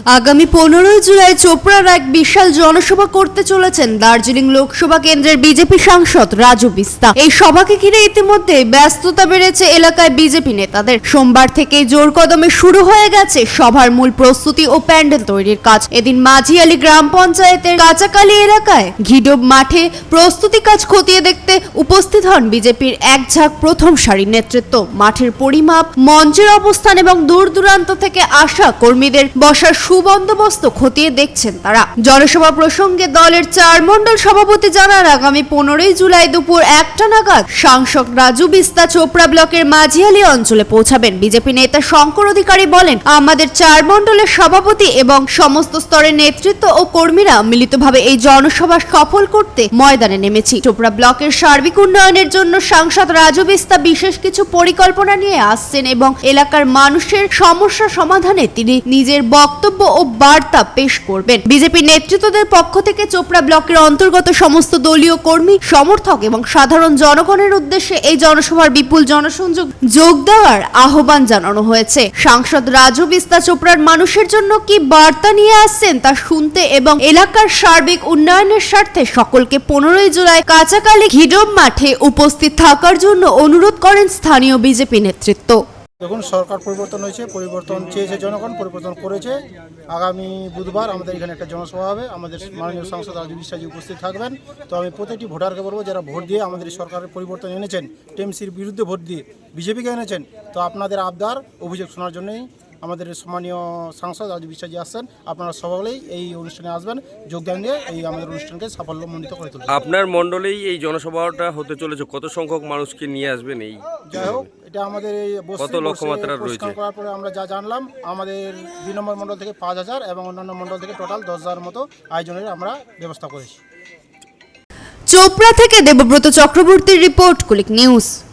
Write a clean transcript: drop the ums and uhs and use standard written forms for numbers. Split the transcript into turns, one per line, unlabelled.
আগামী 15 জুলাই চোপড়ার এক বিশাল জনসভা করতে চলেছেন দার্জিলিং লোকসভা কেন্দ্রের বিজেপি সাংসদ রাজু বিস্তা। এই সভাকে ঘিরে ইতিমধ্যে ব্যস্ততা বেড়েছে এলাকায় বিজেপি নেতাদের। সোমবার থেকে জোর কদমে শুরু হয়ে গেছে সভার মূল প্রস্তুতি ও প্যান্ডেল তৈরির কাজ। এদিন মাঝিয়ালি গ্রাম পঞ্চায়েতের কাঁচাকালী এলাকায় ঘিডোব মাঠে প্রস্তুতি কাজ খতিয়ে দেখতে উপস্থিত হন বিজেপির এক ঝাঁক প্রথম সারির নেতৃত্ব। মাঠের পরিমাপ, মঞ্চের অবস্থান এবং দূর দূরান্ত থেকে আসা কর্মীদের বসার সুবন্দোবস্ত খতিয়ে দেখছেন তারা। জনসভা প্রসঙ্গে দলের 4 মণ্ডল সভাপতি জানান, আগামী 15 জুলাই দুপুর 1টা নাগাদ সাংসদ রাজু বিস্তা চোপড়া ব্লকের মাঝিয়ালি অঞ্চলে পৌঁছাবেন। বিজেপি নেতা শঙ্কর অধিকারী বলেন, আমাদের 4 মণ্ডলের সভাপতি এবং সমস্ত স্তরের নেতৃত্ব ও কর্মীরা মিলিতভাবে এই জনসভা সফল করতে ময়দানে নেমেছি। চোপড়া ব্লকের সার্বিক উন্নয়নের জন্য সাংসদ রাজু বিস্তা বিশেষ কিছু পরিকল্পনা নিয়ে আসছেন এবং এলাকার মানুষের সমস্যা সমাধানে তিনি নিজের বক্তব্য ও বার্তা পেশ করবেন। বিজেপি নেতৃত্বদের পক্ষ থেকে চোপড়া ব্লকের অন্তর্গত সমস্ত দলীয় কর্মী, সমর্থক এবং সাধারণ জনগণের উদ্দেশ্যে এই জনসভার বিপুল জনসংযোগ যোগ দেওয়ার আহ্বান জানানো হয়েছে। সাংসদ রাজু বিস্তা চোপড়ার মানুষের জন্য কি বার্তা নিয়ে আসছেন তা শুনতে এবং এলাকার সার্বিক উন্নয়নের স্বার্থে সকলকে 15 জুলাই কাঁচাকালী ঘিডোব মাঠে উপস্থিত থাকার জন্য অনুরোধ করেন স্থানীয় বিজেপি নেতৃত্ব।
দেখুন, সরকার পরিবর্তন হয়েছে, পরিবর্তন চেয়েছে জনগণ, পরিবর্তন করেছে। আগামী বুধবার আমাদের এখানে একটা জনসভা হবে। আমাদের মাননীয় সাংসদ রাজু বিস্তাজি উপস্থিত থাকবেন। তো আমি প্রত্যেকটি ভোটারকে বলবো, যারা ভোট দিয়ে আমাদের সরকারের পরিবর্তন এনেছেন, টিএমসির বিরুদ্ধে ভোট দিয়ে বিজেপিকে এনেছেন, তো আপনাদের আবদার অভিযোগ শোনার জন্যই আমাদের সম্মানীয় সাংসদ রাজু বিস্তাজি আসছেন। আপনারা সকলেই এই অনুষ্ঠানে আসবেন, যোগদান দিয়ে এই আমাদের অনুষ্ঠানকে সাফল্যমণ্ডিত করে তুলবেন।
আপনার মণ্ডলেই এই জনসভাটা হতে চলেছে, কত সংখ্যক মানুষকে নিয়ে আসবেন? এই
যাই হোক, এটা আমাদের এই
কত লক্ষ্যমাত্রা রয়েছে
করার পরে আমরা যা জানলাম, আমাদের 2 নম্বর মণ্ডল থেকে 5000 এবং অন্যান্য মণ্ডল থেকে টোটাল 10,000 মতো আয়োজনের আমরা ব্যবস্থা করেছি।
চোপড়া থেকে দেবব্রত চক্রবর্তীর রিপোর্ট, কুলিক নিউজ।